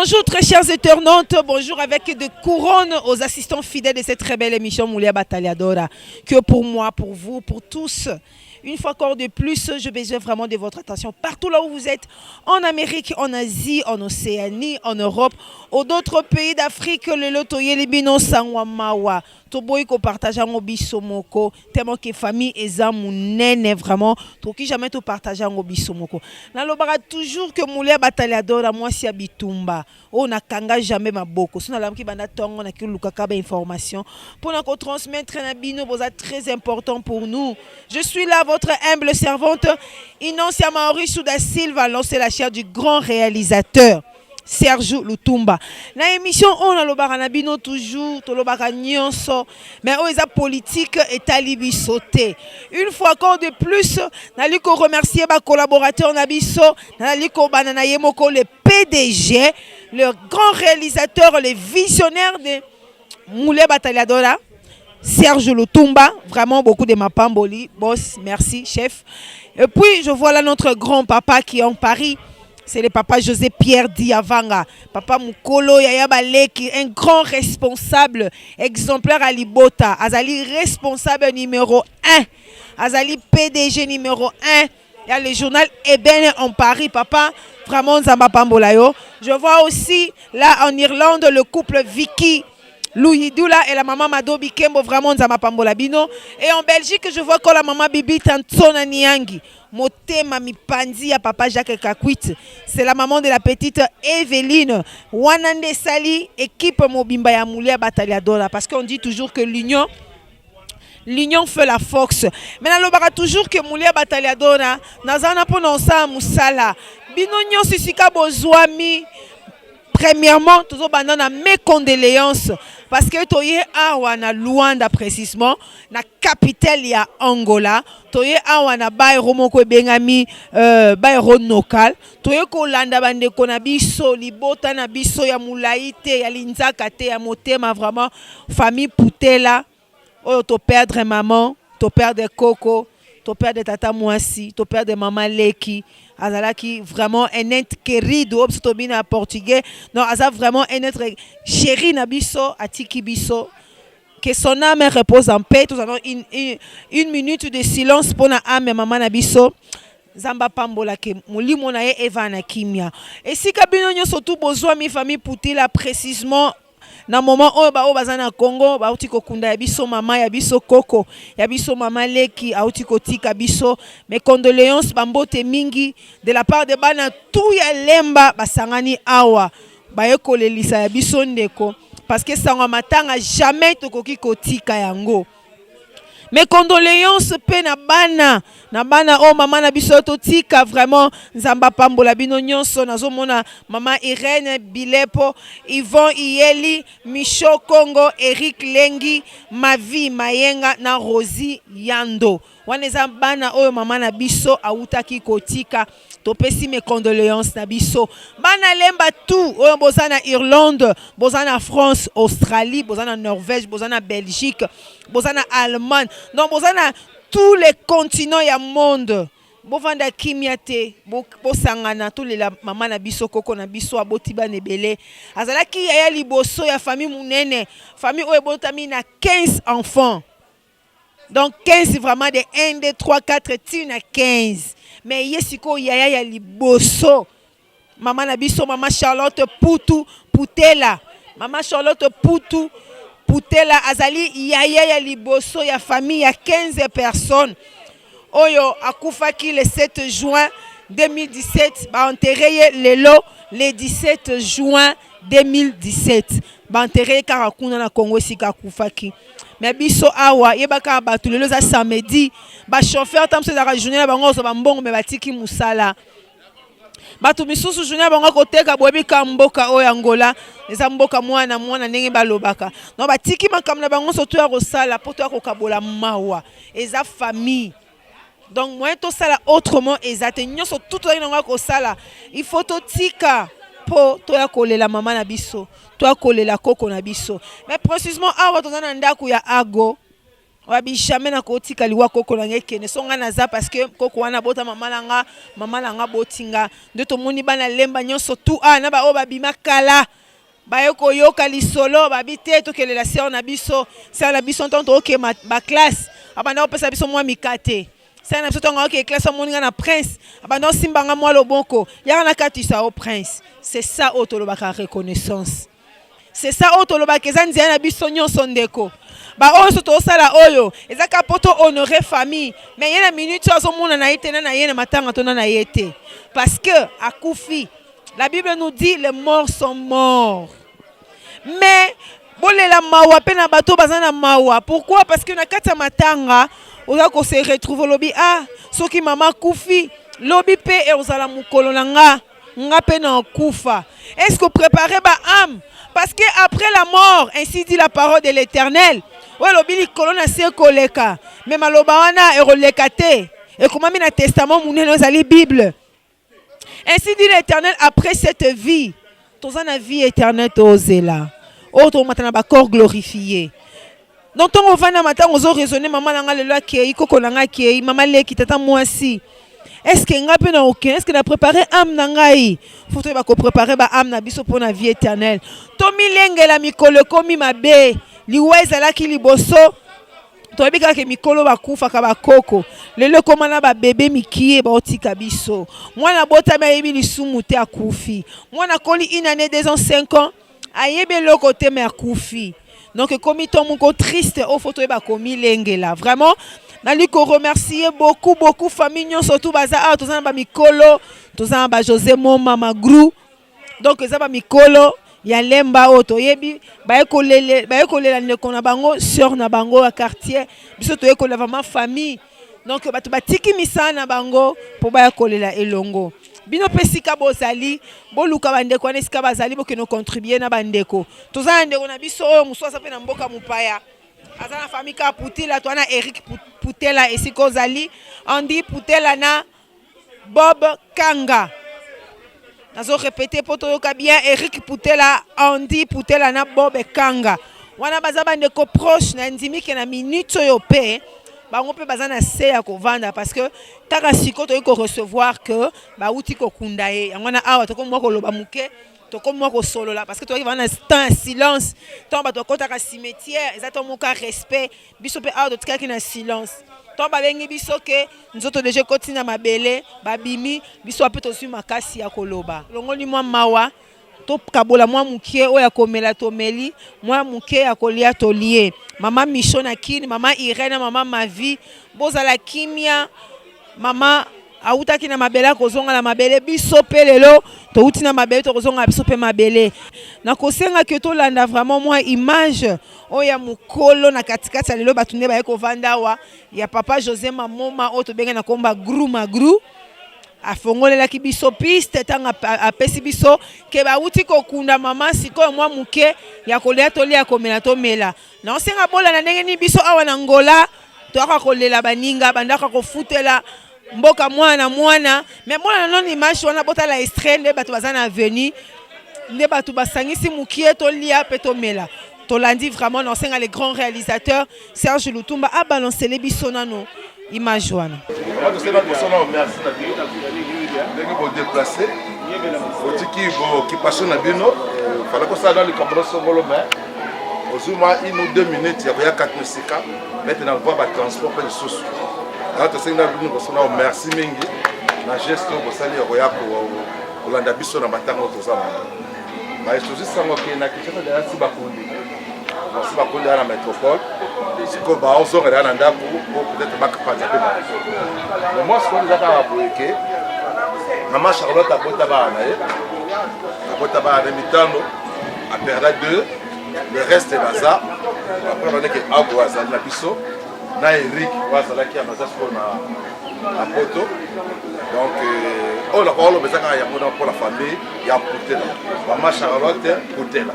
Bonjour très chers internautes, bonjour avec de couronnes aux assistants fidèles de cette très belle émission Moulia Battaliadora. Que pour moi, pour vous, pour tous, une fois encore de plus, je besoin vraiment de votre attention partout là où vous êtes, en Amérique, en Asie, en Océanie, en Europe, ou d'autres pays d'Afrique, le lotoye, les bino sangwamawa. Toboy ko partage en bisomoko tellement que famille eza munene vraiment to ki jamais to partage en bisomoko na lobara toujours que Moulia Battaliadora moi si abitumba on a kanga jamais maboko sona lam ki banda tongo na ki lukaka ba information pour na ko transmettre na bino boza très important pour nous. Je suis là votre humble servante Inoncia Maurice da Silva, lancer la chair du grand réalisateur Serge Lutumba. Na émission on a le bino toujours to lobaka nyonso mais on est politique et talibi sauté. Une fois encore de plus, nali ko remercier ba collaborateur nabiso, nali ko banana yemoko le PDG, le grand réalisateur, le visionnaire de Moulia Battaliadora, Serge Lutumba, vraiment beaucoup de ma pamboli, boss, merci chef. Et puis je vois là notre grand papa qui est en Paris. C'est le papa José Pierre Diavanga, papa Mukolo Yaya Baleki, un grand responsable exemplaire à Libota, Azali responsable numéro 1, Azali PDG numéro 1, il y a le journal Eben en Paris, papa, vraiment Zamba Pambolayo. Je vois aussi là en Irlande le couple Vicky Louis Doula et la maman Mado Bikembo, vraiment Nzama Pambola Bino. Et en Belgique, je vois que la maman Bibi Tantona Niangi, Motema Mipandi à papa Jacques Kakwit. C'est la maman de la petite Evelyne. Wanande Sali, équipe Mobimba ya Moulia Battaliadora. Parce qu'on dit toujours que l'union fait la force. Mais on a toujours que Moulia Battaliadora, Nazana Pononsa Moussala, Bino Nyon Sisika Bozwami. Premièrement, tous mes condoléances parce que toye awana Luanda précisément na capitale ya Angola, toye awana bayro moko bengami bayro local, toye ko landa bande kona biso libota na biso ya mulaite ya linzaka te ya motema vraiment famille Putela oyo to perdre maman, to perdre Coco, to perdre tata Mwasi, to perdre maman Leki. Azalaki vraiment un être querido obstobina portugais non aza vraiment un être chéri nabiso atiki biso que son âme repose en paix. Nous avons une minute de silence pour na âme maman nabiso Zamba Pambola ke mulimo na ye Eva na kimia et si kabino nyoso tout besoin mi famille Putila précisément na moment oyo ba bazana Congo ba uti kokunda ya biso mama ya biso Coco ya biso mama Leki auti kotika biso mes condoléances bambote mingi de la part de bana tout ya lemba basangani awa ba ekolelisa ya biso ndeko parce que sangwa matanga jamais tokoki kotika yango. Mes condoléances pe na bana oh maman na biso totika vraiment Nzamba Pambola bino nyonso nazomona maman Irene Bilepo, Yvon Iyeli, Micho Congo, Eric Lengi, Mavi Mayenga na Rosie Yando. Waneza bana oyo maman na biso autaki kotika topesi mes condoléances na biso. Bana lemba tout oyo bozana Irlande, bozana France, Australie, bozana Norvège, bozana Belgique, bozana Allemagne. Donc bozana tous les continents ya monde. Bovanda kimiate, bosangana tous les maman na biso Koko na biso abotiba nebele. Azalaki ya liboso ya famille munene, famille oyo botami na 15 enfants. Donc 15 vraiment de 1, 2, 3, 4, tina 15. Mais yesiko yaya ya liboso. Maman nabiso, maman Charlotte Poutou Poutela. Maman Charlotte Poutou Poutela azali yaya ya liboso ya famille ya 15 personnes. Oyo akufaki le 7 juin 2017. Ba enterré le 17 juin 2017. Ba enterré karakuna na Congo sika akufaki. Mais biso awa yebaka batu lelo za samedi ba chauffeur tamse za journée bango so bambongo me batiki musala batu misusu journée bango koteka boyebi ka mboka oyo Angola eza mboka mwana ndenge balobaka no batiki makamna bango so to ya kosala poto ya kokabola mawa eza famille. Donc moi to sala autrement ezate nyonso tout oyo nga kosala il faut to tika po to ya kolela mama na biso to ya kolela Koko na biso mais précisément awa tozana ndako ya Ago Wabi jamais na koti kaliwa koko lange kene songa naza parce que koko wana bota mama langa botinga de to moni bana lemba nyonso tout na ba oba bima kala ba yoko yoka lisolo ba bite to kele la sœur na biso ça la biso tonto OK ba classe abana opesa biso mwa mikate ça na biso tonga OK classe moninga na prince abana simbanga mwa loboko ya na katisa au prince. C'est ça otolobaka reconnaissance. C'est ça otolobaka ezanzia na biso nyonso ndeko. Ba onso to sala oyo ezaka poto honorer famille mais yena minute azo mona na yete na yena matanga tona na yete parce que akufi la Bible nous dit les morts sont morts mais bolela mawa pe na bato bazana mawa pourquoi parce que na kata matanga oza ko se retrouver lobi soki mama kufi lobi pe e ozala mukolo nga pe na kufa est-ce que préparer ba âme parce que après la mort ainsi dit la parole de l'Éternel. Ouais, l'obili colonna se koleka, mais maloba wana eroleka te. Et comment mi na testament mouné nos ali Bible. Ainsi dit l'Éternel après cette vie, tous en vie éternelle tozela. Autre matana ba corps glorifié. Donc on va na matin on zo raisonner maman langa le la ki koko langa ki maman le ki tata mwasi. Est-ce que nga pe na aucun est-ce que na préparer âme na ngai faut to ba ko préparer ba âme na biso pour na vie éternelle. To milengela mikolo komi mabe. Liweza la ki liboso tobika ke mikolo bakufa ka bakoko lelo komana ba bébé mikie ba otika biso mwana bota ba yebi lisumu te akufi mwana koli une année 2 ans 5 ans ayebe le côté mais akufi donc comme to mon triste au photo ba komi lengela vraiment nali ko remercier beaucoup famille surtout baza tozana ba mikolo tozana ba José Moma Magru donc ça ba mikolo ya lemba oto yebi ba ekolela ndeko na bango sœur na bango ya quartier biso to ekolela vraiment famille donc bato batiki misana na bango po ba ekolela elongo bino pesika bozali boluka bandeko na esika bazali bokeno contribuer na bandeko tozana ndeko na biso oyo musosa pe na mboka mupaya azana famille ka Putila to na Eric Putela esiko zali Andy Putela na Bob Kanga. Nazo répéter poto yoka bien Eric Putela Andy Putela na Bob Kanga wana bazaba ndeko proche na ndimi ke na minute yo pe bango pe bazana se ya kovanda parce que taka siko to ko recevoir que ba uti ko kundaye ngwana awa to ko mwa ko loba muke to ko mwa ko solo là parce que to va na temps silence to ba to ko taka cimetière exactement ka respect biso pe awa to tika ki na silence. To babengi biso ke nzoto deje kotina mabele babimi biso ape to su makasi ya koloba longoli mwa mawa to kabola mwa mukie oya komela tomeli mwa mukie ya kolia tolie mama Michona kini mama Irene mama Mavi bozala kimia mama autaki na mabele kozonga na mabele biso pe lelo to utina mabele to kozonga biso pe mabele na kosenga ke to landa vraiment moi image oya mukolo na katikati lelo batunde ba eko vandawa ya papa José Mamoma oto benga na komba Magru afongolela ki biso piste tanga apesi biso ke ba uti ko kunda mama siko mwa muke ya kolia tolia komela tomela na osenga bola na ndenge ni biso awa na Ngola to aka kolela baninga bandaka ko futela mboka mwana mais mwana non image wana botala extrait nde bato bazana avenue nde bato basangisi mukie tolia pe tomela tolandi vraiment na osenga les grands réalisateurs Serge Lutumba a balancé les biso nano image wana Ozuma 1 ou 2 minutes il y a 4 musika maintenant voir ba transport pe sous alors to senga bino ko sona merci mingi na geste ko sali ya ko olanda biso na batango to zama ba estozi sango ke na kitoko de asi ba kundi na métropole siko ba ozo ngara na ndako ko peut-être ba kapata pe ba mais moi ce qu'on a à boyeke maman Charlotte abota ba na mitano a perda 2 le reste est bazar après on est que Ago azali na biso na Eric wazala ki amaza pour na poto donc oh la parole bezaka ya pour la famille ya Putela maman Charlotte Putela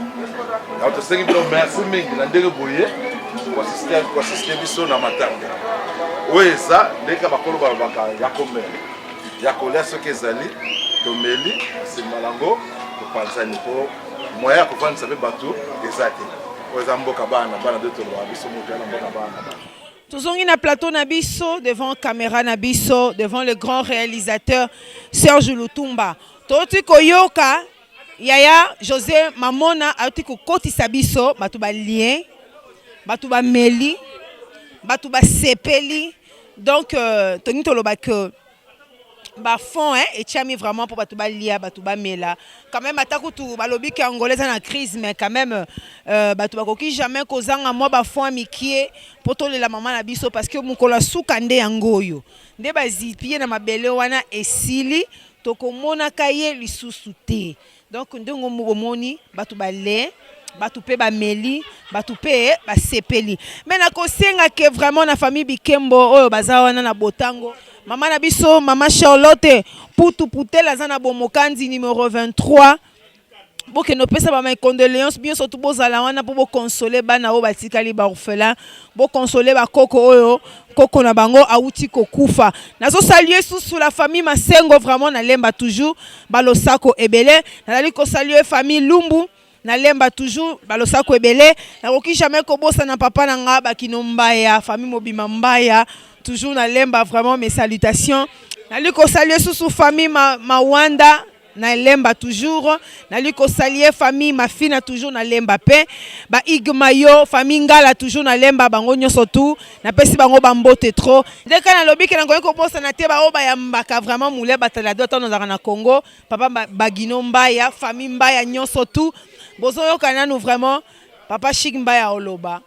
donc c'est que merci mingi na ndenge boye ko assister biso na matanga oui ça ndeka bakolo ba ya komela ya kolia ce que zali tomeli c'est malango ko panzani po moya ko vendre sabe bateau ezate oza mboka bana de tolo abiso mboka na mboka bana Tozongi na plateau Nabiso, devant caméra Nabiso, devant le grand réalisateur Serge Lutumba. Toti koyoka, Yaya José Mamona, ati ko koti sabiso, batuba lien, batuba meli, batuba sepeli. Donc, toni toloba que ba fond et tiami vraiment pour batuba lia, batuba mela. Quand même, atakutu balobi ki angolais na crise, mais quand même, batuba koki jamais kozanga moi ba fond mikie poto le la maman na biso parce que mukola sukande yangoyo. Nde bazipie na mabele wana esili tokomona kaye lisusu te. Donc ndongo moni batuba le batupe ba meli batupe ba sepeli. Mais na kosenga ke vraiment na famille Bikembo oyo bazawana na botango. Maman Nabiso, maman Charlotte, Poutou Poutela Zana Bomokandi numéro 23. Pour que nous puissions mes condoléances, bien surtout pour Zalawana pour consoler bana o batikali ba orphelin, pour consoler ba koko oyo, koko na bango auti kokufa. Nazo saluer sous la famille Masengo vraiment na lemba toujours balosako ebele, na ko saluer famille Lumbu. Na lemba toujours balosako ebele, na koki jamais ko bossa na papa na nga ba kinombaya, famille Mobima Mbaya. Toujours na lemba vraiment mes salutations. Nali ko saluer sous famille Mawanda na lemba toujours. Nali ko saluer famille Mafina toujours na lemba pe. Ba Igmayo famille Ngala toujours na lemba bango nyonso tout. Na pesi bango bambote trop. Deka na lobi ke na ko posa na te ba o ba ya mbaka vraiment moule batala dota na na Congo. Papa Bagino Mbaya famille Mbaya nyonso tout. Bozo yo kananu vraiment papa Chic Mbaya oloba.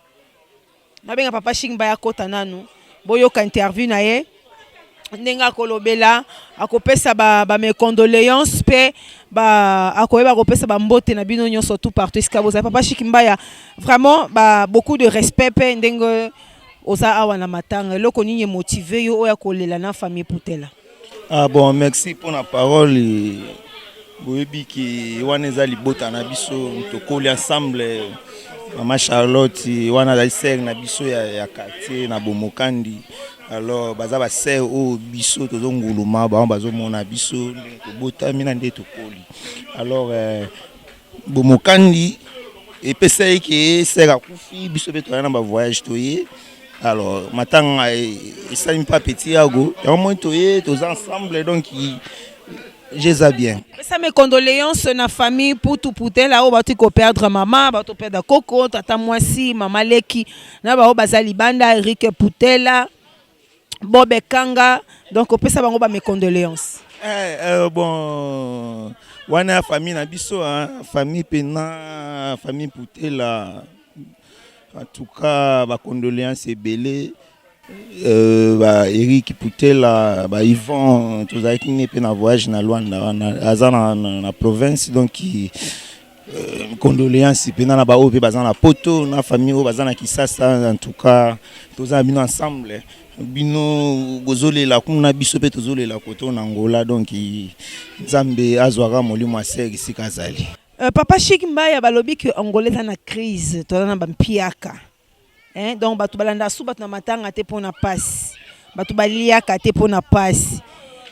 Na benga papa Chic Mbaya kota nanu. Boyoka interview na ye ndenga kolobela akopesa ba mes condoléances pe ba akoyeba kopesa ba mbote na bino nyonso tout partout iskaboza papa Chic Mbaya vraiment ba beaucoup de respect pe ndenge oza awa na matanga loko nini motivé yo oya kolela na famille Poutela. Ah bon, merci pour la parole. Boyebi ki wana eza libota na biso tokoli ensemble. Maman Charlotte, wana la sœur na biso ya quartier na Bomokandi. Alors baza ba sœur o biso tozo nguluma ba bazo mona biso bota mina nde tokoli. Alors Bomokandi epesa ki sœur akufi biso beto na ba voyage toye. Alors matanga ça n'est pas petit ago. Au moins toye tous ensemble donc j'ai bien. Ça mes condoléances na famille Poutou Poutela o batu ko perdre maman, batu perdre Koko, tata Mwasi, maman Leki, na ba o bazali banda Eric Poutela, Bobe Kanga, donc on peut ça bango ba mes condoléances. Bon wana famille na biso famille Pena, famille Poutela. En tout cas, ba condoléances ebele. Eric Poutela, Yvon, tous les qui n'est pas en voyage na Luanda, na province donc condoléances pendant la baope, bazan la poto, na famille bazan na Kisasa en tout cas tous amis ensemble. Bino gozole la kuna biso pe tozole la koto na Angola donc Nzambe azwaka molimo aser ici kazali. Papa Chic Mbaya balobi que Angolais na crise, tozana bampiaka. Donc batu balanda su batu na matanga te pona passe batu baliaka te pona passe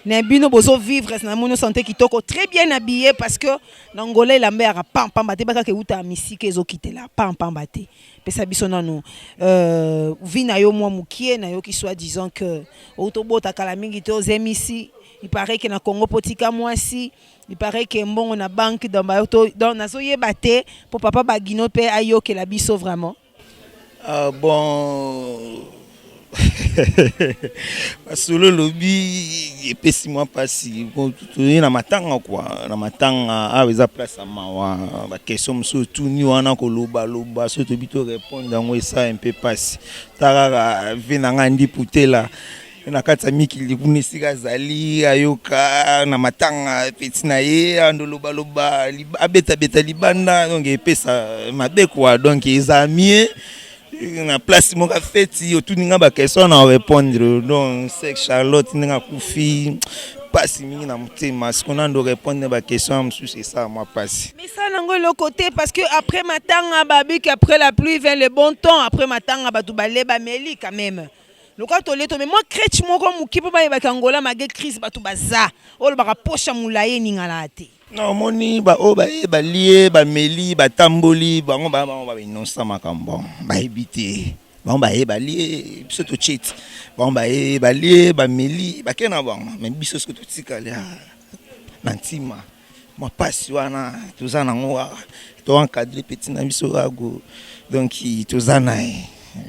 na bino bozo vivre na mono santé kitoko très bien habillé parce que l'Angolais la mère pam pam baté baka ke uta misike ezokitela pam pam baté pesa biso nanu vina yo mwa mukie na yo ki soit disant que autobota kala mingi te ozemisi il paraît que na Congo potika mwasi il paraît que mbongo na banque dans bato dans nazoye baté pour papa Bagino pe ayo ke la biso vraiment. Bon, solo lobby et puis 6 mois passé. Bon, tout na matanga quoi, na matanga avec place à mawa. La question surtout ni wana ko loba surtout bito répondre dans ça un peu passé. Tarara venanga ndi Poutela. Na kata miki libunisika zali ayoka na matanga petit na ye andoloba loba abeta libanda donc epesa mabe quoi donc ezamie na place mon fait si tout ninga ba question na répondre donc c'est Charlotte ninga kufi passe mingi na mutema ce qu'on a de répondre ba question c'est ça moi passe mais ça nango le côté parce que après matanga babi qu'après la pluie vient le bon temps après matanga ba tout balé ba meli quand même le quoi toleto mais moi crèche moko mukipo ba ba kangola mage crise ba tout baza o ba pocha mulaye ningala te. Non, moni ba o ba lié ba meli ba tamboli ba on ba innocent makambo ba éviter Bon bah balie biso to cheat. Bon bah balie ba meli ba kena bon mais biso ce que to tikala nantima. Moi passe wana tozana ngo to encadrer petit na biso ago. Donc tozana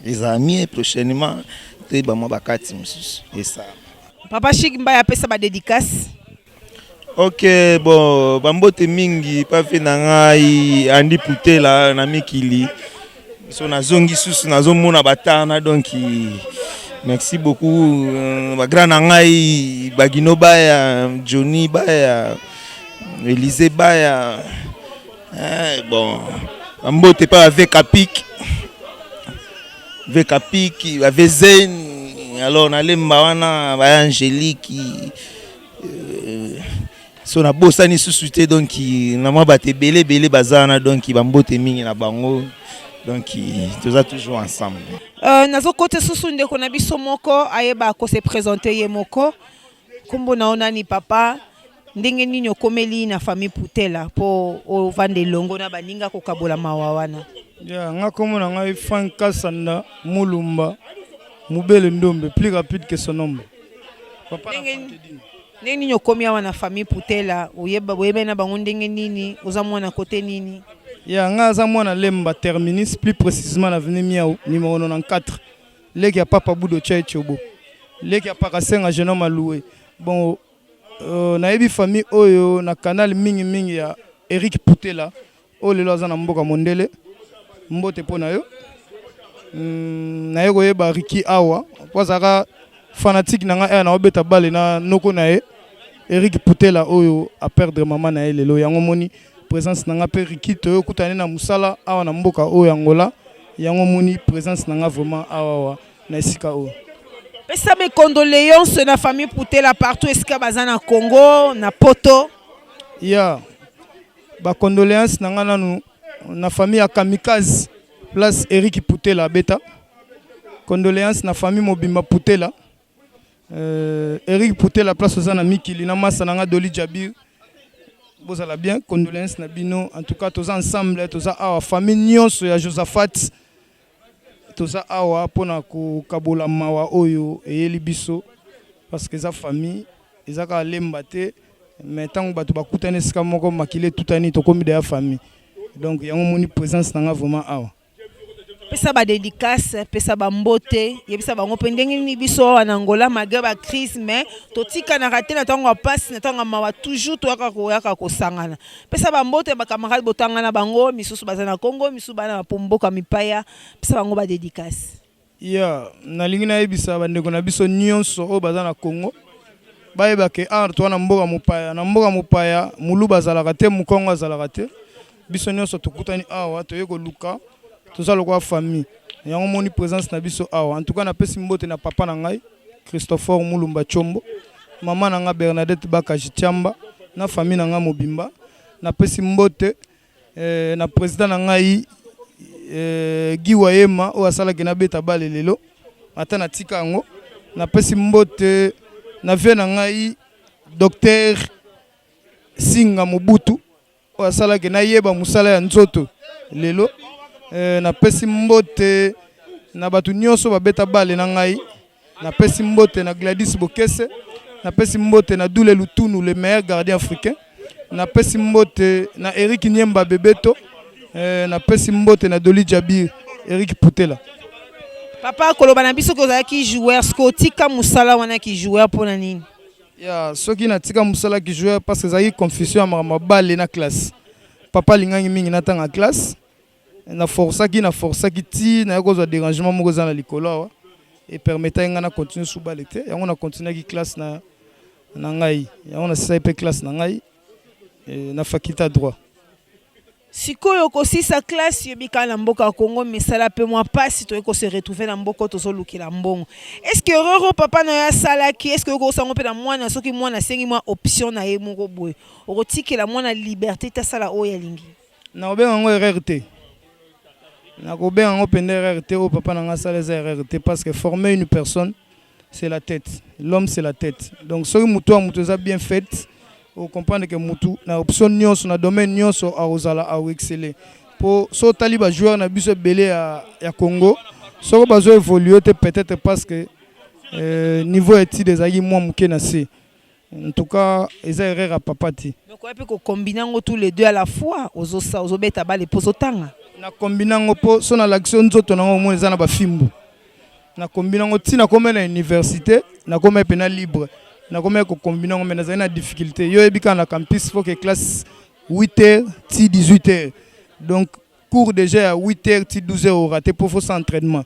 les amis prochainement te ba moi bakati mususu et ça. Papa Chic Mbaya pesa ba dédicace. Ok, bon, bambote mingi pa fe na ngai andi putela na mikili. So na zongi susu na zomona batana donc merci beaucoup ba grand na ngai Bagino Baya, Johnny Baya, Élysée Baya. Bon, bambote pa avec Apik. Avec Apik, avec Zen. Alors na lemba wana ba Angélique so na bosani susute donc na mwa bate belé bazana donc bambote mingi na bango donc toza toujours ensemble. Nazo kote susu ndeko na biso moko ayeba ko se présenter ye moko kombo na onani papa ndenge nini okomeli na famille Putela po ovande longo na baninga ko kabola mawawana. Ya nga komo na ngai Franka Sanda Mulumba Mubele Ndombe plus rapide que son nom. Papa ndenge nini okomi awa na famille Putela oyeba na bango ndenge nini oza mwana kote nini? Ya nga za mwana lemba terminus plus précisément na avenue Miao numéro 94 leki ya papa Budo Chai Chobo leki ya paka senga jeune maloué. Bon na yebi famille oyo na canal mingi ya Eric Putela o lelo aza na mboka mondele mbote pona yo na yego yeba Riki awa pozaka fanatique nanga na obeta bale na noko na ye Eric Putela oyo a perdre maman na ye lelo yango moni présence nanga pe Riki to kutane na musala awa na mboka oyo Angola yango moni présence nanga vraiment awa na esika oyo. Pesa mes condoléances na famille Putela partout esika bazana Congo na poto. Ya ba condoléances nanga nanu na famille ya Kamikaze place Eric Putela beta. Condoléances na famille Mobimba Putela. Eric Putela place aux Mikili na massa nanga Doli Jabir. Vous allez bien, condoléances na bino. En tout cas, tous ensemble, tous awa famille nyonso ya Josaphat. Tous awa pona ko kabola mawa oyo eyeli biso parce que za famille, ezaka lemba te mais tant batu bakutane sika moko makile tutani to komi de ya famille. Donc yango moni présence nanga vraiment awa. Pesa ba dédicace, pesa ba mbote, yebisa bango pe ndenge ni biso na Angola malgré ba crise mais totika na raté na tango passe na tango mawa toujours to yaka ko sangana. Pesa ba mbote ba camarade botangana bango misusu bazana Congo misusu bana pomboka mipaya pesa bango ba dédicace. Ya na lingi na yebisa ba ndeko na biso nyonso o bazana Congo. Bayeba ke to na mboka mopaya mulu bazalaka te mukongo azalaka te. Biso nyonso tokutani awa to yeko luka. Tout ça le quoi famille. Il y a une présence na biso awa. En tout cas na pesi mbote na papa na ngai Christopher Mulumba Chombo. Maman na nga Bernadette Bakaji Chamba. Na famille na nga Mobimba. Na pesi mbote na président na ngai Guy Wayema o asala ke na beta bale lelo. Ata na tika ngo. Na pesi mbote na vie na ngai docteur Singa Mobutu o asala ke na yeba musala ya nzoto lelo. Na pesi mbote na batu nyonso babeta bale na ngai na pesi mbote na Gladys Bokese na pesi mbote na Doule Lutunu le meilleur gardien africain na pesi mbote na Eric Niemba Bebeto na pesi mbote na Doli Jabir Eric Putela. Papa koloba na biso ko zaki joueur sko tika musala wana ki joueur pona nini? Ya soki na tika musala ki joueur parce que zaki confusion ma bale na classe. Papa lingangi mingi na tanga classe. Na força qui ti na cause de dérangement mo za na likolo et permettant nga na continuer sous balete yango na continuer ki classe na ngai yango na CP classe na ngai na faculté droit sikoyo ko si sa classe yebika na mboka Congo mais ça la peut moi pas si to ko se retrouver na mboko to solukila mbongo est-ce que roro papa na ya sala ki est-ce que ko sango pe na mwana soki mwana sengi moi option na ye moko boye o tikela mwana liberté ta sala o ya lingi na obenga ngo RRT. Na kobe en open RRT au papa n'a pas les RRT parce que former une personne c'est la tête, l'homme c'est la tête. Donc ce mutu a bien fait, on comprend que mutu na option nyonso na domaine nyonso a osala a exceller. Pour so taliba joueur na biso belé à Congo, soko bazo évoluer peut-être parce que niveau études ezali moi muke na se. En tout cas, ils ont erreur à papa ti. Donc on peut combiner tous les deux à la fois aux beta ba les posotanga. Na combiner po so na l'action nzoto na ngo eza na ba fimbu. Na combiner ngo ti na comme na université, na comme pena libre. Na comme ko combiner ngo na na difficulté. Yo ebika na campus faut que classe 8h ti 18h. Donc cours déjà à 8h ti 12h raté pour faux entraînement.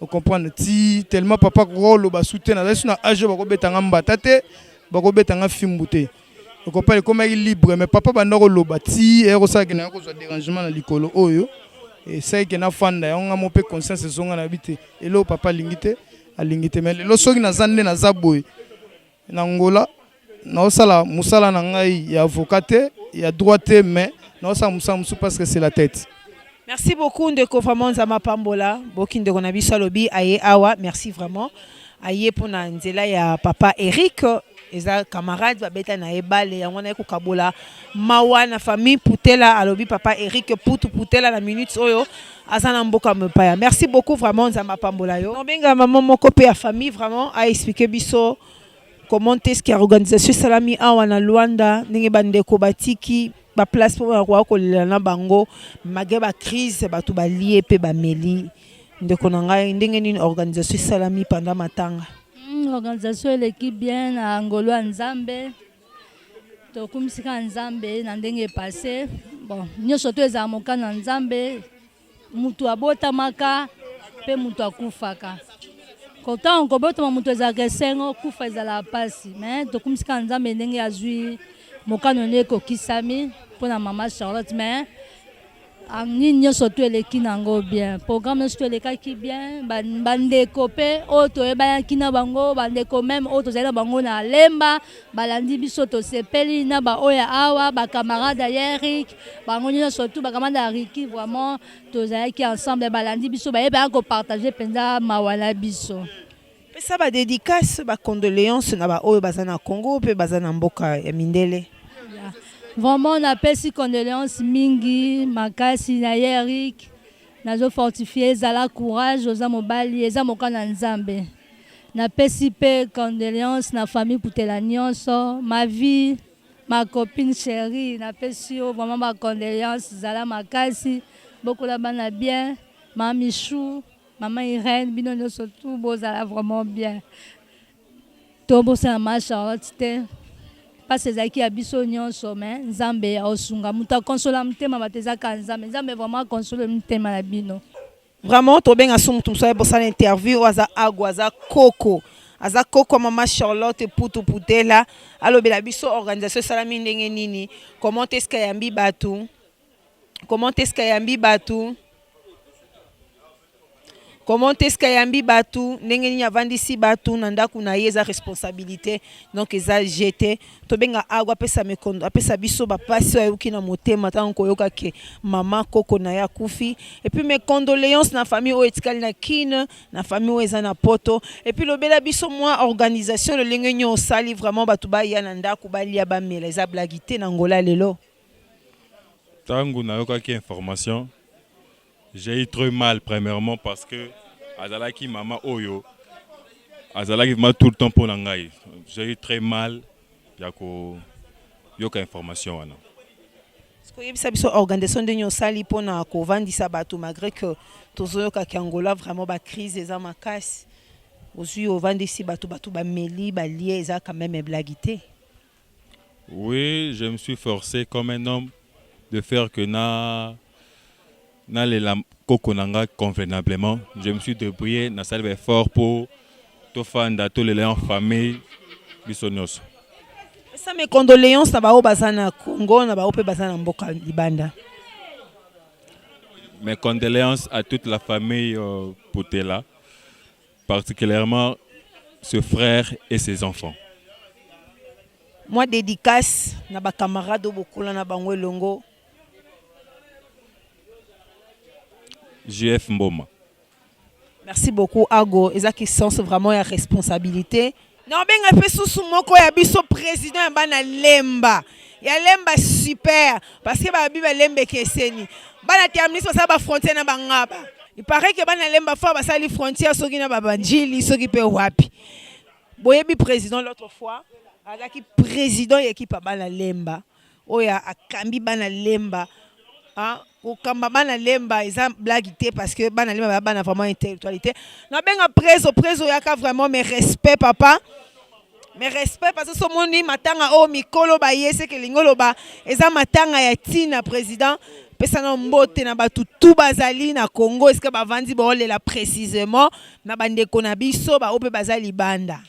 Vous comprenez ti tellement papa rôle ba soutenir na âge ba ko betanga mbatate. Bako betanga fimbute. On comprend comme il libre mais papa bandako loba ti ero ça que na ko so dérangement na likolo oyo et ça que na fanda on a mo pe conscience zonga na bité et lo papa lingite a lingite mais lo soki na zande na zaboy na ngola na osala musala na ngai ya avocat ya droite mais na osala musala musu parce que c'est la tête. Merci beaucoup ndeko vraiment za mapambola boki ndeko na biso lobi aye awa merci vraiment aye pour na nzela ya papa Eric. Eza camarade va beta na ebale yango na kokabola mawa na famille Putela alobi papa Eric Putela la minute oyo azana mboka mepaya. Merci beaucoup vraiment za mapambola yo. Benga maman moko pe ya famille vraiment a expliqué biso comment est-ce que organisation salami awa na Luanda ndenge bandeko batiki ba place pour ba ko na bango mage ba crise batu ba lié pe ba meli ndeko na ngai ndenge nini organisation salami pendant matanga. L'organisation est l'équipe bien à Ngolo Nzambe. Tokumisika Nzambe na ndenge passé. Bon, nyonso to eza moka na Nzambe. Mutu abotamaka pe mutu akufaka. Kota on kobotama mutu eza kesengo kufa eza la pasi. Mais tokumisika Nzambe ndenge azui moka none ko kisami pona mama Charlotte mais Ani nyonso to eleki nango bien. Programme nyonso to elekaki bien. Bandeko pe oto ebayaki na bango bandeko même oto zela bango na lemba balandi biso to sepeli na ba oya awa ba camarade Eric bango nyonso to ba camarade Riki vraiment to zaki ensemble balandi biso ba eba ko partager penza mawala biso. Pesa ba dédicace ba condoléances na ba oyo bazana Congo pe bazana mboka ya Mindele. Vraiment, on appelle si condoléances mingi, makasi na Eric, nazo fortifier zala courage aux amobali, eza mokana nzambe. Na pesi pe condoléances na famille Putela nyonso, ma vie, ma copine chérie, na pesi vraiment ma condoléances zala makasi, beaucoup la bana bien, maman Michou, maman Irène, bino nyonso tout beau zala vraiment bien. Tobo sa ma Charlotte te. Parce que zaki abiso nyonso mais nzambe osunga muta consola mtema batezaka nzambe nzambe vraiment consola mtema na bino vraiment to benga sumu tumsoye bosa interview aza agwaza koko mama Charlotte Putela alobela biso organisation salami ndenge nini comment est-ce que yambi batu Comment est-ce qu'il y a un bibatu, n'engeni avandisi batu, nanda kuna yeza responsabilité, donc eza jeté. Tobenga agwa pesa mekondo, apesa biso ba pasi wa yuki na motema tango yoka ke mama koko na ya kufi. Et puis mes condoléances na famille o etikali na kin, na famille o eza na poto. Et puis le bela biso moi organisation le lengeni o sali vraiment batu ba ya nanda kubali ya ba mela eza blagité na ngola lelo. Tango na yoka ki information. J'ai eu très mal premièrement parce que azalaki mama oyo azalaki ma tout le temps pour nangai. J'ai eu très mal yako yoka information wana. Est-ce que yebisa biso organisation de nyosali pona ko vandisa batu malgré que tozoyoka ki Angola vraiment ba crise eza makasi. Ozui o vandisi batu ba meli ba lié eza quand même blagité. Oui, je me suis forcé comme un homme de faire que na les kokonanga convenablement. Je me suis débrouillé na salve fort pour to fanda to les en famille bisonyos. Ça mes condoléances na bao bazana Congo na bao pe bazana mboka libanda. Mes condoléances à toute la famille Putela, particulièrement ce frère et ses enfants. Moi dédicace na ba camarade bokola na bango elongo. JF Mboma. Merci beaucoup Ago, ezaki sens vraiment ya responsabilité. Non benga pe susu moko ya biso président ya bana lemba. Ya lemba super parce que ba biba lembe keseni. Bana ti administre ça ba frontière na bangaba. Il paraît que bana lemba fa basali frontière soki na babanjili soki pe wapi. Boyebi président l'autre fois, azaki président équipe bana lemba. Oya akambi bana lemba. Hein, okamba bana lemba eza blague té parce que bana lemba bana vraiment intellectualité. Na benga preso yaka vraiment mes respect papa. Mes respect parce que ce monde matanga o mikolo ba yese ke lingolo ba eza matanga ya tina président. Pesana mbote na batu tout bazali na Congo est-ce que bavandi baolela précisément na bandeko na biso ba ope bazali banda.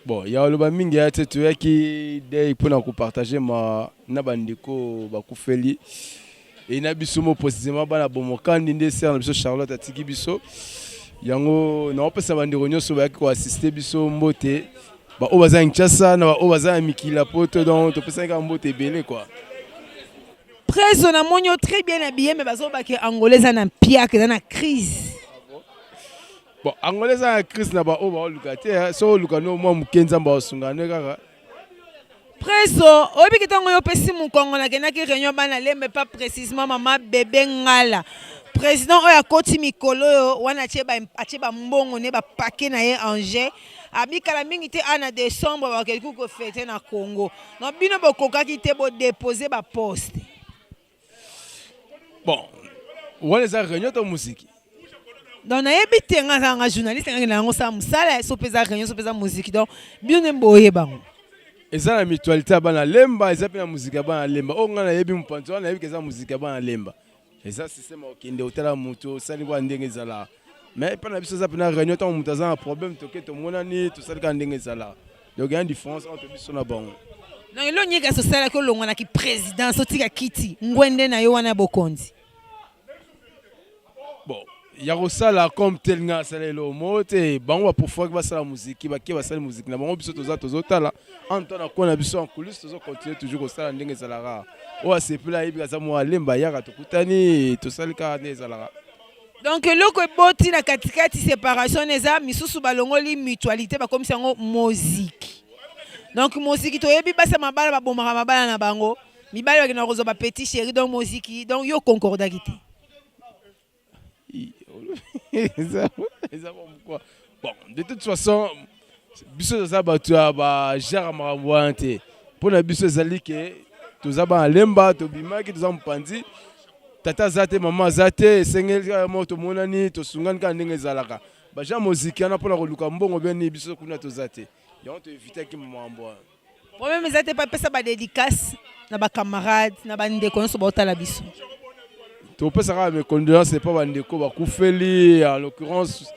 Bon, il y a le mingi ya tetu qui dé pour na ko partager ma na bandeko ba kufeli et na biso mo précisément bana bomo kandi nde ser na biso Charlotte atiki biso yango na opesa bandeko nyoso ba ko assister biso mbote ba o baza Kinshasa na ba o baza mikila poto donc to pesa ka mbote belé quoi. Président na monyo très bien habillé mais bazo ba ke angolais na piak na crise. Bon, angolais na crise na ba o ba lukate so lukano mo mukenza ba sungane kaka. Président obi kitango yo pesi mu Congo na kenaki réunion bana lembe pas précisément maman bébé ngala. Président oya koti mikolo yo wana cheba mbongo ne ba paquet na ye Angers. Abikala mingi te ana décembre ba quelque ko fêter na Congo. No bino bokoka ki te bo déposer ba poste. Bon, on les a réunis dans la musique. Donc, na yebi nga journaliste nga na ngo sa musala so pesa réunion so pesa musique donc bien mboye bango. Eza na mutualité bana lemba eza pe na musique bana lemba. O nga na yebi mpanzo na yebi keza musique bana lemba. Eza système okende otala muto sali kwa ndenge zala. Mais pas na biso za pe na réunion tant mutaza un problème toke to monani to sali ka ndenge zala. Donc il y a une différence entre biso na bango. Non, il y a une société qui est le président, qui Kiti, Ngwende na Yowana Bokondi. Bon, il y a aussi la comme tel nga salelo mote, bango pour fois que va la musique, va qui va la musique, na bango biso toza tozota là, Antoine ko na biso en coulisses tozo continuer toujours ça ndenge zalara. O c'est plus là ibi za mo lemba yaka tokutani to salika ne zalara. Donc loko boti na katikati séparation neza misusu balongoli mutualité ba comme sango musique. Donc musique to yebi basa mabala ba bomaka mabala na bango mibali ba na rozo ba petit chéri donc musique donc yo concorda kité. Bon, de toute façon biso za ba tu ba gère marabouante pour na biso zali ke to za ba lemba to bimaki to za mpanzi tata zate mama zate sengel moto monani to sungani ka ndenge zalaka ba ja musique na pour na koluka mbongo beni biso kuna to zate. On te éviter qui m'envoie. Moi-même, ils n'étaient pas fait ça par dédicace, na ba camarades, na ba ndeko so ba la biso. Tu peux savoir mes condoléances, c'est pas bandeko ba Koufeli, en l'occurrence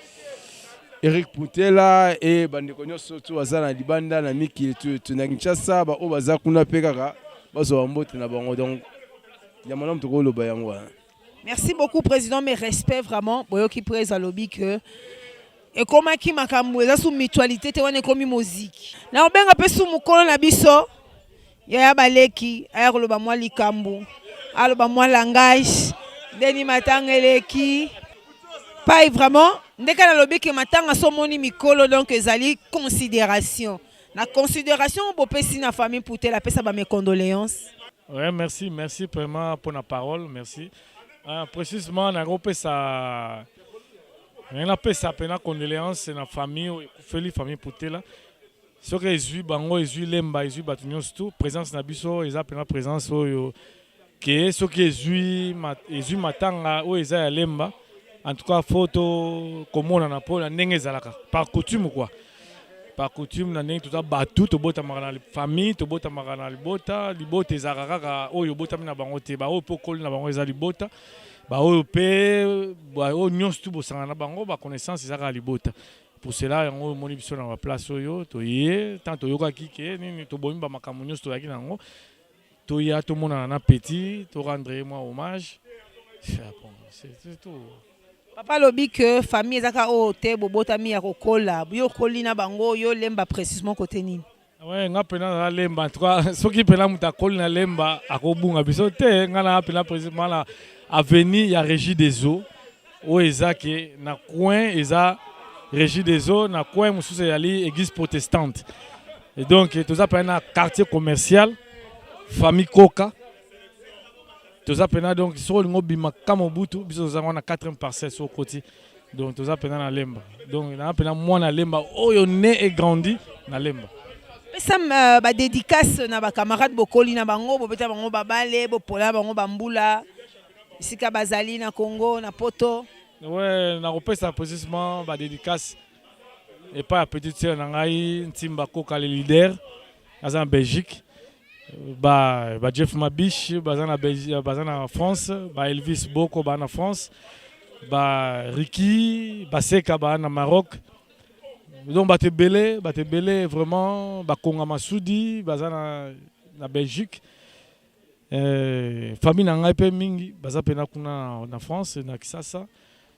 Eric Poutela et bandeko surtout azana libanda na miki tu na Kinshasa ba o baza kuna pekaka bazo mbote na bango donc ya manam to ko lo ba yango. Merci beaucoup président, mes respects vraiment. Boyoki président lobby que et comme qui makambo eza sous mutualité te wana komi musique na obenga pe sous mukolo na biso ya baleki ayakoloba mwa likambo aloba mwa langage deni matangeleki pas vraiment ndeka na lobi ke matanga so moni mikolo donc ezali considération na considération bo pesi na famille pour te la pesa ba mes condoléances. Ouais, merci vraiment pour la parole, merci. Précisément na groupe ça rien à ça pena condoléances na famille feli famille Poutela ce que ezui bango ezui lemba ezui batunyo tout présence na biso eza pena présence oyo que ce que ezui matanga o eza ya lemba en tout cas photo komona na pona ndenge zalaka par coutume quoi par coutume na ndenge tout batu to bota makana famille to bota makana libota ezaka kaka oyo bota na bango te ba o pokoli na bango eza libota ba o pe ba o nyos tu bosanga na bango ba connaissance ezaka libota pour cela yango moni biso na place oyo to ye tant to yoka kike nini to bomba makambo nyos to yaki nango to ya to mona na petit to rendre moi hommage c'est tout. Papa lobi que famille ezaka o te bobota mi ya kokola yo kolina bango yo lemba précisément côté nini. Ouais, nga pena na lemba en tout cas soki pena muta kolina lemba akobunga biso te nga na pena précisément la avenue ya Régie des Eaux o ezaki na coin eza Régie des Eaux na coin mususu yali église protestante et donc tout ça pena quartier commercial famille Coca toza pena donc sur le bima kama butu biso za na 4e parcelle sur côté donc toza pena na lemba donc na pena moi na lemba oyo né et grandi na lemba. Pesa ba dédicace na ba camarade bokoli na bango bobeta bango babale bopola bango bambula sika bazali na Congo na poto. Ouais, na repesa précisément ba dédicace et pas à petite sœur na ngai Ntimba Koka le leader en Belgique. Ba Jeff Mabiche bazana Belgique bazana France, ba Elvis Boko bazana France, ba Ricky Baseka bazana Maroc. Donc ba te belé vraiment ba Konga Masudi bazana na Belgique. Famille na ngai pe mingi baza pena kuna na France na Kisasa.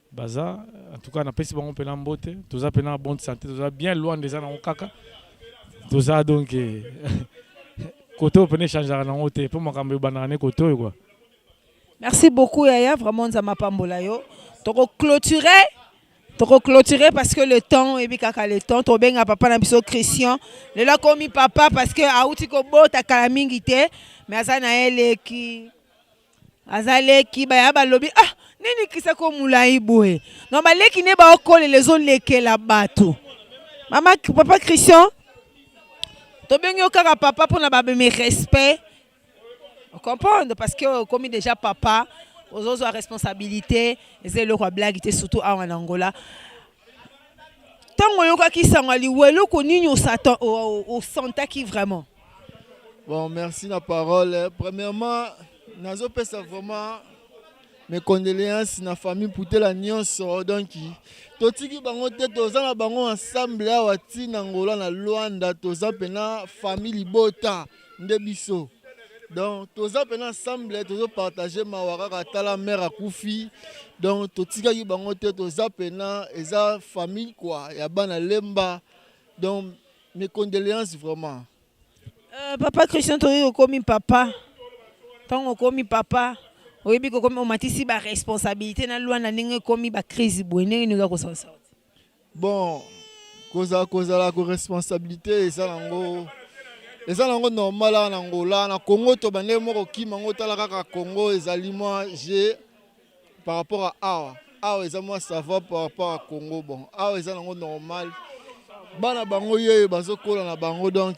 Baza en tout cas na pesi bango pena mbote, toza pena bonne santé, toza bien loin des ana okaka. Toza donc côté on peut changer na ngote pour makambo banane côté quoi. Merci beaucoup Yaya, vraiment ça m'a pambola yo. Toko clôturer parce que le temps et bikaka le temps to benga papa na biso Christian. Le la komi papa parce que auti ko bota kala mingi te mais azana eleki azaleki ba ya balobi ah nini kisa ko mulai boye. Non ba leki ne ba okole les autres leke la bato. Maman papa Christian to benga kaka papa pour na ba me respect. On comprend parce que comme déjà papa aux autres responsabilités et c'est le roi blague surtout en Angola. Tant que qui s'engage welo ko nini au santa qui vraiment. Bon, merci la parole. Premièrement, nazo pesa vraiment mes condoléances na famille pour la nyonso donc totiki bango te toza na bango ensemble awa ti na Angola na Luanda toza pena famille libota nde biso. Donc toza pena ensemble tozo partager mawaka katala mère akufi donc totika ki bango te toza pena eza famille quoi ya bana lemba donc mes condoléances vraiment. Papa Christian to komi papa. Tant komi papa oyebi ko komi omatisi ba responsabilité na loi na ndenge komi ba crise boye ndenge ko sansa. Bon koza la responsabilité eza nango normal na Angola na Congo to bande moko kimango tala kaka Congo ezali moi j'ai par rapport à awa eza moi ça va par rapport à Congo bon awa eza nango normal bana bango ye bazokola na bango donc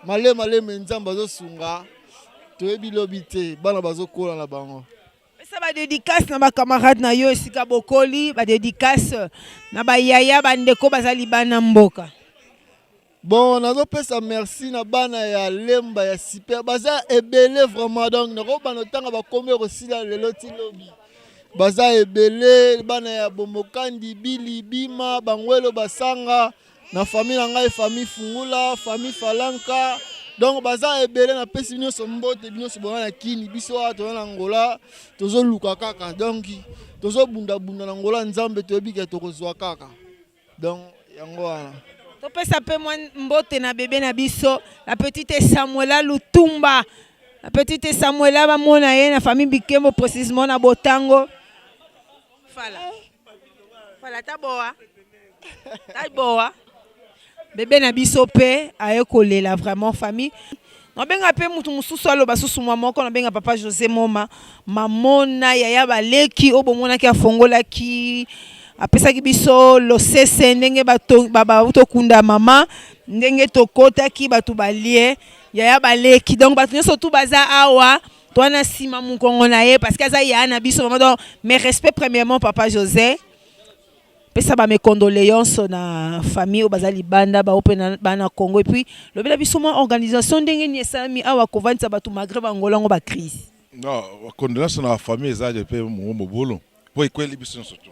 malema nzamba bazosunga toyebi lobi te bana bazokola na bango. Ça va dédicace na ba camarade na yo esika bokoli ba dédicace na ba yaya bandeko bazali bana mboka. Bon, nazo pesa merci na bana ya lemba ya super baza ebele vraiment donc na ko bana tanga ba komer aussi la lelo ti lobi. Baza ebele bana ya bomokandi bili bima bangwelo basanga na famille na ngai famille fungula famille falanka donc baza ebele na pesi bino so mbote bino so bona kini biso to na Angola tozo luka kaka donc tozo bunda na Angola nzambe to ebika to kozwa kaka donc yango wana. Topesa pe mbote na bébé na biso la petite Samuela Lutumba la petite Samuela ba mona ye na famille Bikembo précisément na Botango fala taboa bébé na biso pe aye kolela vraiment famille na benga pe mutu mususu aloba susu mwa moko na benga papa José Moma mamona yaya baleki obomona ki afongola ki apesaki biso losese ndenge bato kunda mama ndenge tokotaki bato balie yaya baleki donc bato nyonso tu baza awa toana sima mukongo na ye parce que aza ya na biso mama donc mes respects premièrement papa José pesa ba mes condoléances na famille bazali banda ba open bana Congo et puis le bela biso mo organisation ndenge ni esami awa kovanza bato magre bangolango ba crise non condoléances na famille za de pe mo bolo po ikweli biso surtout.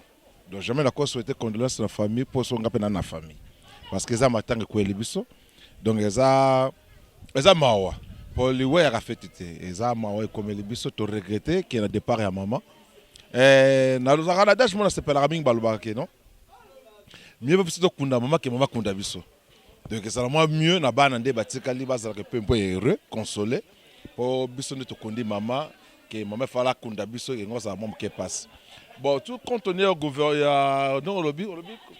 Donc jamais la cause souhaité condoléances à la famille pour son gars dans la famille parce que ça m'attend que biso donc ça mawa pour les ouais a fait été ça mawa comme les biso to regretter qu'il y a un départ à maman na lo zakana dash mona se pela mingi baloba ke non mieux biso to kunda maman que maman kunda biso donc ça la mieux na bana nde batika li bazala que peu heureux consolé pour biso ne to kundi maman que maman fala kunda biso et ngo ça maman qui passe. Bon, tout compte tenu au gouvernement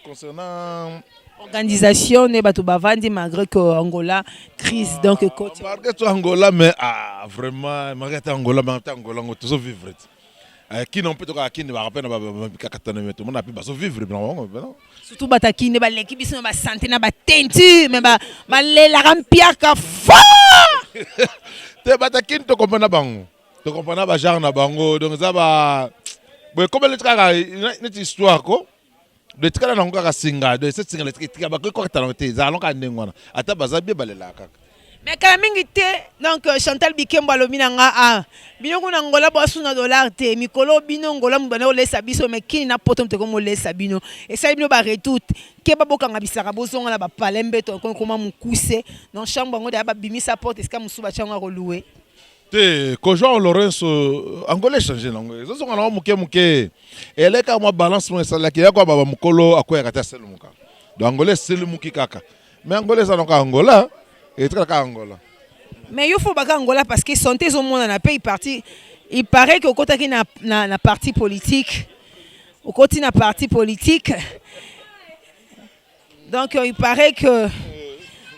concernant organisation ne bato bavandi malgré que Angola crise donc côté malgré tout Angola mais vraiment malgré tout Angola on toujours vivre qui n'ont pas qui ne va rappeler na bakatana mais tout le monde a pu baso vivre non surtout bataki ne ba leki biso ba santé na ba teinture mais ba lela rampiaka fa te bataki to comprendre bango to comprendre ba genre na bango donc ça ba boy comme le traka une histoire ko de tikala na ngoka singa de cette singa le tikaba ko katana te za lonka ndengwana ata bazabi balela kaka mais quand mingi te donc Chantal Bikembo alomina nga bino kuna Angola bosu na dollar te mikolo bino Angola mbana olesa biso mais kini na potom te comme olesa bino et ça bino ba retour ke ba bokanga bisaka bozonga na ba palembe to koma mukuse dans chambre ngo da ba bimisa porte eska musuba changa ko louer te ko Jean Lorenzo Angola changer nango zo zonga na muke eleka mo balance mo sala ki yakwa baba mukolo akoya kata selu muka do Angola selu muki kaka mais Angola ça donc Angola et très Angola. Mais il faut pas Angola parce que santé au monde na pays parti. Il paraît qu'au côté na parti politique, au côté na parti politique. Donc il paraît que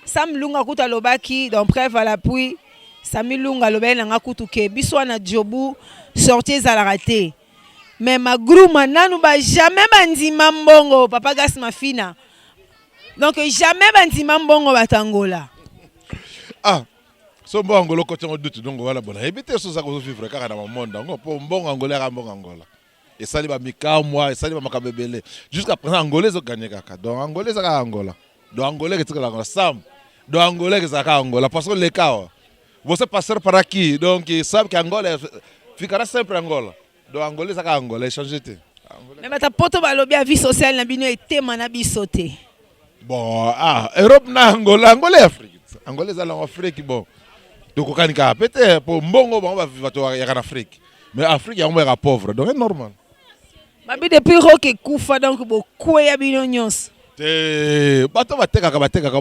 Sam Lunga kuta lobaki donc preuve à l'appui Sami Lunga lobel nga kutu ke biso na jobu sorties à la raté. Mais ma grouma nanu ba jamais bandima mbongo papa gas mafina. Donc jamais bandima mbongo batangola. So bon Angola côté on doute donc voilà bon éviter ça ça vivre kaka dans le monde donc pour bon Angola ka bon Angola et ça li ba mika moi et ça li ba makabebele jusqu'à présent Angola zo gagner kaka donc Angola ça ka Angola donc Angola que ça Angola sam donc Angola que ça ka Angola parce que les cas você passer par aquí donc ils savent qu'Angola ficara sempre Angola donc Angola ça ka Angola échanger te mais bata poto ba lobby à vie sociale na bino été mana bisoté bon Europe na Angola Angola Afrique Angola za en Afrique bon donc okanika peut-être pour mbongo bon va vivre en Afrique mais Afrique ya on pauvre donc c'est normal babi depuis roke kufa donc beaucoup ya bino nyos te bato bateka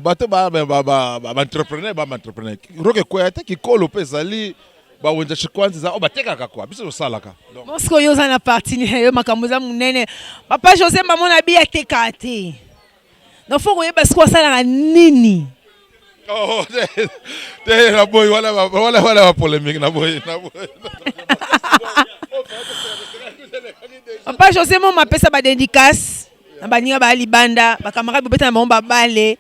bato ba entrepreneur roke quoi te ki kolo pesali ba wenza chikwanzi za bateka kwa biso salaka donc Mosco yo za na parti ni yo makambuza munene papa José mamona bi ateka te donc faut que parce quoi ça la nini. Oh, la boy, voilà polémique, la boy. Papa José mon m'appelle ça ba dédicace, na baninga ba libanda, ba camarade bobeta na ba balé.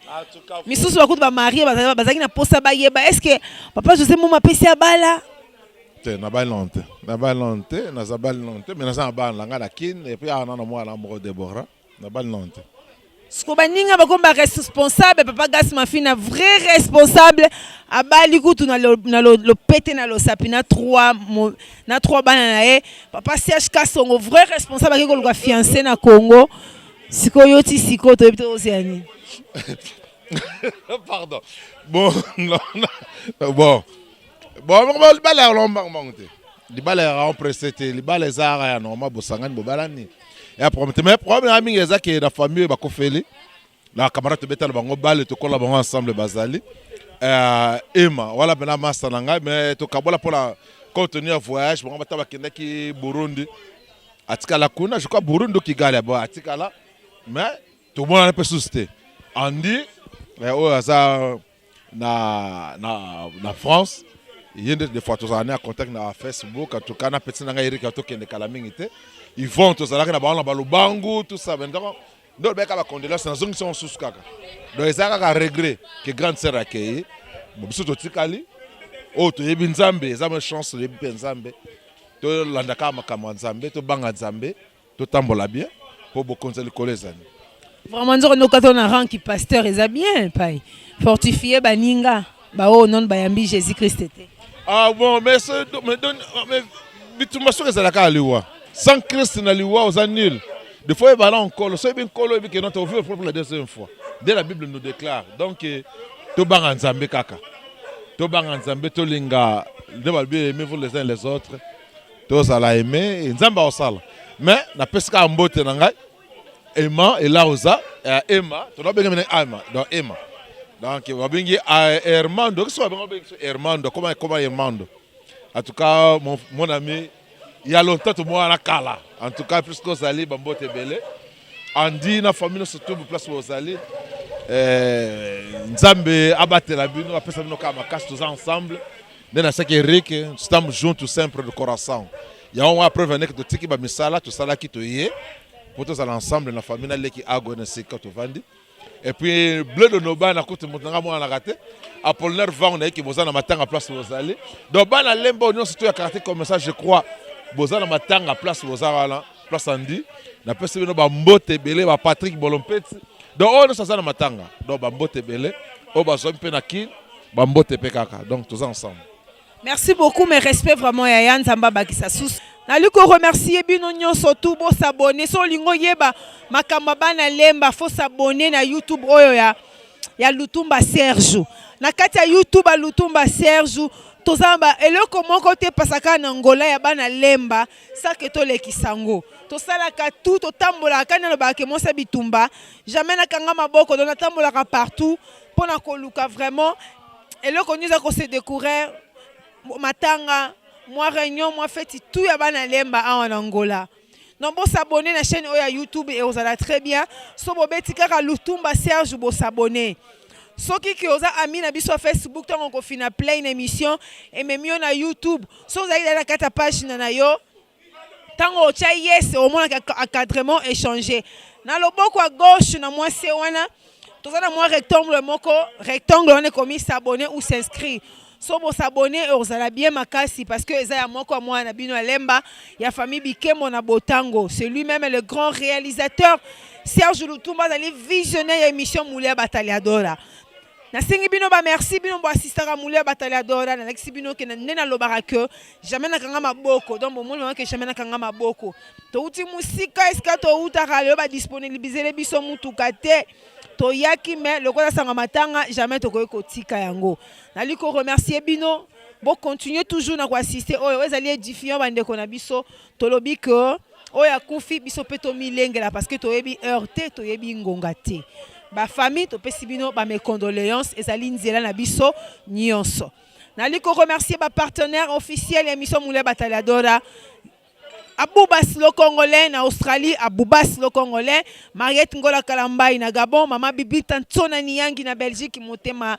Misusu ba kutu ba marié bazaki na posa ba yeba. Est-ce que papa José mon m'appelle ça bala? Te na balonte, na za balonte, mais na za ba langa na kin et puis na moi na mo Deborah, na balonte. Ce que baninga ba komba responsable papa gas mafina vrai responsable abali kutu na lo pété na lo sapina 3 bana na e papa CHK songo vrai responsable ke ko fiancé na Congo siko yoti siko to ebito oceani. Pardon. Bon le balai lomba monte. Le balai en précédé, le balai zara ya normal bosangani bobalani. Et après mais problème ami ezaki la famille ba kofeli. La camarade beta le bango balle to kola bango ensemble bazali. Emma wala bena massa nanga mais to kabola pour la contenir voyage bango bata bakenda ki Burundi. Atikala kuna je crois Burundi Kigali ba atikala mais tout le monde a peu suscité. Andi oza na France il y a des photos en contact na Facebook en tout cas na petit nanga Eric to kende kala mingite. Ils vont tous là que na balubangu tout ça maintenant donc beka ba condoléances na zongi son sous kaka donc ezaka regret que grande sœur accueilli biso to tikali o to yebi nzambe za ma chance yebi nzambe to landaka makama nzambe to banga nzambe to tambola bien pour bokonza likolezani vraiment nzoko no kato na rang qui pasteur eza bien pai fortifier baninga ba o non bayambi Jésus Christ était bon mais bitumba soka zalaka aliwa sans Christ na liwa aux nul. Des fois, il va encore. C'est bien colo que notre vie pour la deuxième fois. Dès la Bible nous déclare. Donc, to bang nzambe kaka. To bang nzambe to linga. De mal bien aimer vous les uns les autres. To ça la aimer. Nzamba au sala. Mais na pesca mbote nanga. Emma et là osa. Emma. To na bien Emma. Donc Emma. Donc il va bien Hermando. Qu'est-ce que c'est Hermando? Comment Hermando? En tout cas, mon ami. Il y a longtemps que moi, en tout cas, puisque vous allez, Bambote Belé, Andy, la famille, surtout, place où vous allez, Nzambe abatela bino apesa bino kama makasi tous ensemble nde na saki Eric estamos juntos sempre de coração ya on a preuve que totiki ba misala tosalaki toye pour tozala ensemble na famille na leki ago na sika tovandi et puis bleu de noba na kote mutanga mwana kate Apollinaire Vang na ki bozana matanga place bozali donc bana lembo nyonso to ya karaté comme ça je crois bozana matanga place bozala place andi na pesa bino ba mbote belé ba Patrick Bolompeti donc on ça na matanga donc ba mbote belé o ba zo mpe na ki ba mbote pe kaka donc tous ensemble. Merci beaucoup, mes respects vraiment Yaya Nzamba Bakisasous. Naliko remercier bino nyonso tout bo s'abonner so lingo yeba makamba bana lemba faut s'abonner na YouTube oyo ya Lutumba Serge. Na kati ya YouTube a Lutumba Serge tozamba eloko moko te pasaka na Angola ya bana lemba saketo lekisango. Tosalaka tout totambola kana no ba ke mosa bitumba jamais na kanga maboko donc natambola partout pour na koluka vraiment eloko nous a ko se découvrir matanga moi réunion moi fête tout ya bana lemba en Angola. Non bon s'abonner na chaîne oya YouTube et vous allez très bien. So bobeti kaka Lutumba Serge bo s'abonner. Soki ki oza ami na biso Facebook tant qu'on fina plein émission et même yo na YouTube. So vous allez dans la kata page na yo. Tant o cha yes au moins encadrement échangé. Na loboko à gauche na moi c'est wana. Toza na moi rectangle moko rectangle on est commis s'abonner ou s'inscrire. So bo s'abonner et vous allez bien makasi parce que eza ya moko moi na bino lemba ya famille Bikembo na Botango. C'est lui-même le grand réalisateur Serge Lutumba d'aller visionner l'émission Moulia Bataliadora. Na singi bino ba merci bino bo assistera Moulia Bataliadora na lexi bino ke na nena lobara que jamais na kanga maboko donc bon mo ke jamais na kanga maboko. To uti musika eska to uta kale ba disponibiliser les biso mutuka te. To yaki mais le kola sanga matanga jamais to ko tika yango. Naliko remercier bino bo continuer toujours na ko assister oyo ezali édifiant bande ko na biso to lobi que oya kufi biso peto milengela parce que to yebi heurté to yebi ngonga te. Ba famille to pesi bino ba mes condoléances ezali nzela na biso nyonso. Naliko remercier ba partenaire officiel émission Moulia Bataliadora. Aboubas le Congolais na Australie, Aboubas le Congolais, Mariette Ngola Kalambai na Gabon, Mama Bibi Tantona Niyangi na Belgique, Motema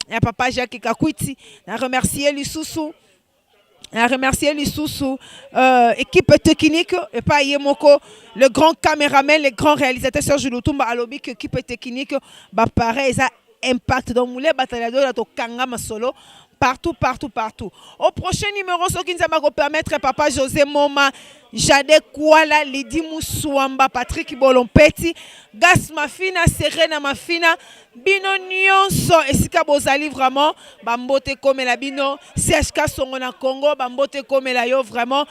ya Papa Jacques Kakwiti, na remercier Lisusu. À remercier les sous équipe technique et pas Yemoko, le grand caméraman, le grand réalisateur Serge Lutumba Alobi, équipe technique, bah pareil, ça impact dans Moulia Bataliadora to Kangama solo. Partout. Au prochain numéro, ce qui nous va permettre, Papa José Moma, Jade Kouala, Lydie Moussouamba, Patrick Bolompeti, Gas Mafina, Serena Mafina, Bino Nyonso, et si Kabozali vraiment, Bambote comme la Bino, CHK Songona Congo, Bambote comme la Yo vraiment.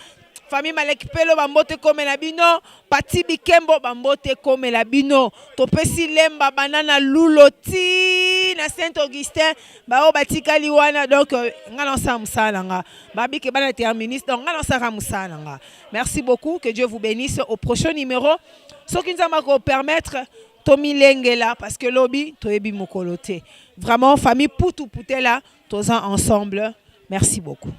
Famille Malek Pelo bambote comme la bino, Pati Bikembo bambote comme la bino, Topesi Lemba banana luloti na Saint-Augustin, bao batika liwana donc ngala samsala nga. Babi ke bana terministe donc ngala samsala nga. Merci beaucoup, que Dieu vous bénisse au prochain numéro. Ce qui nous va permettre Tomi Lengela parce que lobby toyebi mokolote. Vraiment famille Poutou Poutela, tous ensemble. Merci beaucoup.